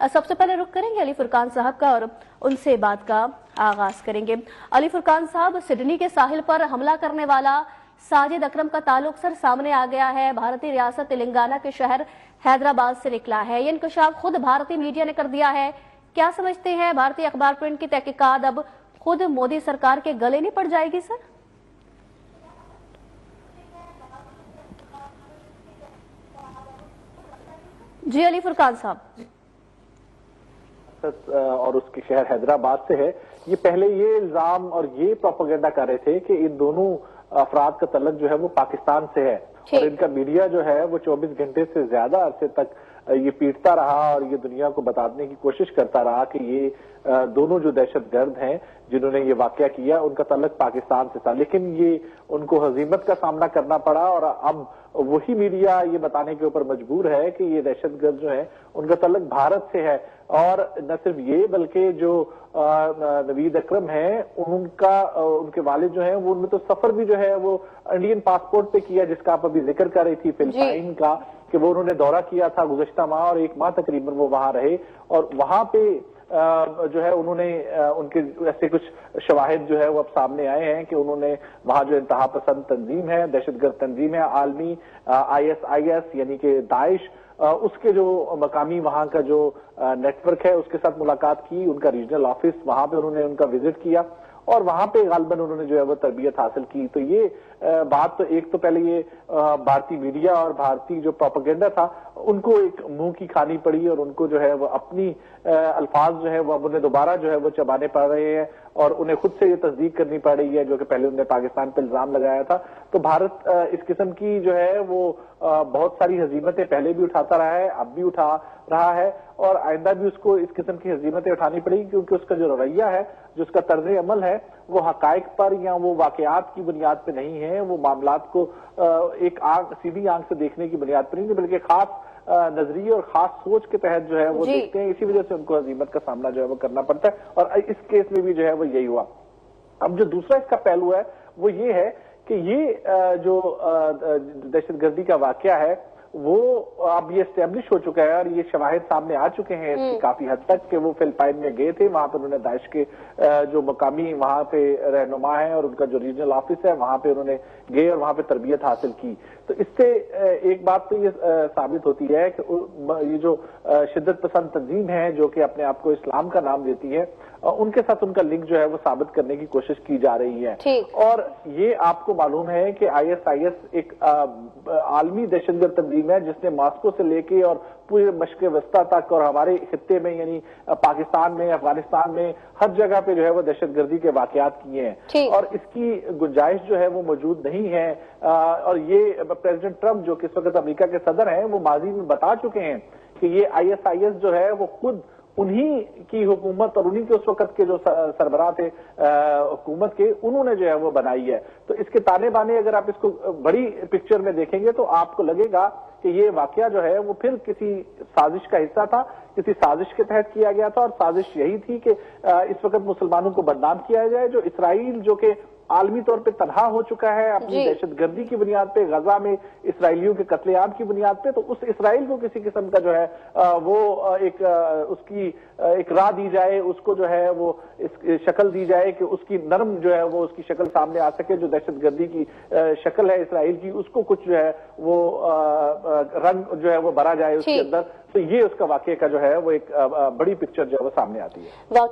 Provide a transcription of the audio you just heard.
सबसे पहले रुख करेंगे अली फुरकान साहब का और उनसे बात का आगाज करेंगे। अली फुरकान साहब, सिडनी के साहिल पर हमला करने वाला साजिद अकरम का ताल्लुक सर सामने आ गया है। भारतीय रियासत तेलंगाना के शहर हैदराबाद से निकला है। ये इंकशाफ खुद भारतीय मीडिया ने कर दिया है। क्या समझते हैं, भारतीय अखबार प्रिंट की तहकीकात अब खुद मोदी सरकार के गले नहीं पड़ जाएगी सर? जी अली फुरकान साहब। और उसके शहर हैदराबाद से है। ये पहले ये इल्जाम और ये प्रोपेगेंडा कर रहे थे कि इन दोनों अफराद का तल्लुक जो है वो पाकिस्तान से है और इनका मीडिया जो है वो 24 घंटे से ज्यादा अरसे तक ये पीटता रहा और ये दुनिया को बताने की कोशिश करता रहा कि ये दोनों जो दहशतगर्द हैं जिन्होंने ये वाकया किया उनका तल्लुक पाकिस्तान से था, लेकिन ये उनको हजीमत का सामना करना पड़ा और अब वही मीडिया ये बताने के ऊपर मजबूर है कि ये दहशतगर्द जो है उनका तल्लुक भारत से है। और न सिर्फ ये बल्कि जो नवीद अकरम है उनके वालिद जो है वो उनमें तो सफर भी जो है वो इंडियन पासपोर्ट पे किया, जिसका आप अभी जिक्र कर रही थी फिलिपाइन का, कि वो उन्होंने दौरा किया था गुज़श्ता माह और 1 माह तकरीबन वो वहां रहे और वहां पे जो है उन्होंने उनके ऐसे कुछ शवाहिद जो है वो अब सामने आए हैं कि उन्होंने वहां जो इंतहा पसंद तंजीम है, दहशतगर्द तंजीम है आलमी ISIS यानी कि दाइश, उसके जो मकामी वहां का जो नेटवर्क है उसके साथ मुलाकात की। उनका रीजनल ऑफिस वहां पे उन्होंने उनका विजिट किया और वहां पे गालबन उन्होंने जो है वो तरबियत हासिल की। तो ये बात तो एक तो पहले ये भारतीय मीडिया और भारतीय जो प्रोपेगेंडा था उनको एक मुंह की खानी पड़ी और उनको जो है वो अपनी अल्फाज जो है वो अब उन्हें दोबारा जो है वो चबाने पड़ रहे हैं और उन्हें खुद से ये तस्दीक करनी पड़ रही है जो कि पहले उन्होंने पाकिस्तान पर इल्जाम लगाया था। तो भारत इस किस्म की जो है वो बहुत सारी हजीमतें पहले भी उठाता रहा है, अब भी उठा रहा है और आइंदा भी उसको इस किस्म की हजीमतें उठानी पड़ेगी, क्योंकि उसका जो रवैया है, जो उसका तर्ज अमल है, वो हकायक पर या वो वाकयात की बुनियाद पे नहीं है, वो मामलात को एक सीधी आंख से देखने की बुनियाद पर नहीं, बल्कि खास नजरिए और खास सोच के तहत जो है वो देखते हैं। इसी वजह से उनको हजीमत का सामना जो है वो करना पड़ता है और इस केस में भी जो है वो यही हुआ। अब जो दूसरा इसका पहलू है वो ये है कि ये जो दहशतगर्दी का वाकया है वो अब ये एस्टेब्लिश हो चुका है और ये शवाहिद सामने आ चुके हैं इसकी काफी हद तक कि वो फिलिपाइन में गए थे, वहां पर उन्होंने दाइश के जो मकामी वहां पे रहनुमा है और उनका जो रीजनल ऑफिस है वहां पे उन्होंने गए और वहां पे तरबियत हासिल की। तो इससे एक बात तो ये साबित होती है कि ये जो शिद्दत पसंद तंजीम है जो कि अपने आप को इस्लाम का नाम देती है उनके साथ उनका लिंक जो है वो साबित करने की कोशिश की जा रही है। और ये आपको मालूम है कि ISIS एक आलमी दहशतगर्द तंजीम है जिसने मॉस्को से लेके और पूरे मशक़ वस्ता तक और हमारे खित्ते में यानी पाकिस्तान में, अफगानिस्तान में हर जगह पे जो है वो दहशतगर्दी के वाकयात किए हैं और इसकी गुंजाइश जो है वो मौजूद नहीं है। और ये प्रेसिडेंट ट्रंप जो कि इस वक्त अमेरिका के सदर हैं वो माजी में बता चुके हैं कि ये ISIS जो है वो खुद उन्हीं की हुकूमत और उन्हीं के उस वक्त के जो सरबराह थे हुकूमत के, उन्होंने जो है वो बनाई है। तो इसके ताने बाने अगर आप इसको बड़ी पिक्चर में देखेंगे तो आपको लगेगा कि ये वाकया जो है वो फिर किसी साजिश का हिस्सा था, किसी साजिश के तहत किया गया था और साजिश यही थी कि इस वक्त मुसलमानों को बदनाम किया जाए। जो इसराइल जो कि आलमी तौर पे तनहा हो चुका है अपनी दहशतगर्दी की बुनियाद पे, गजा में इसराइलियों के कत्लेआम की बुनियाद पे, तो उस इसराइल को किसी किस्म का जो है वो एक उसकी एक राह दी जाए, उसको जो है वो इस शक्ल दी जाए कि उसकी नरम जो है वो उसकी शक्ल सामने आ सके। जो दहशतगर्दी की शक्ल है इसराइल की उसको कुछ जो है वो रंग जो है वो भरा जाए उसके अंदर। तो ये उसका वाकये का जो है वो एक बड़ी पिक्चर जो है वो सामने आती है।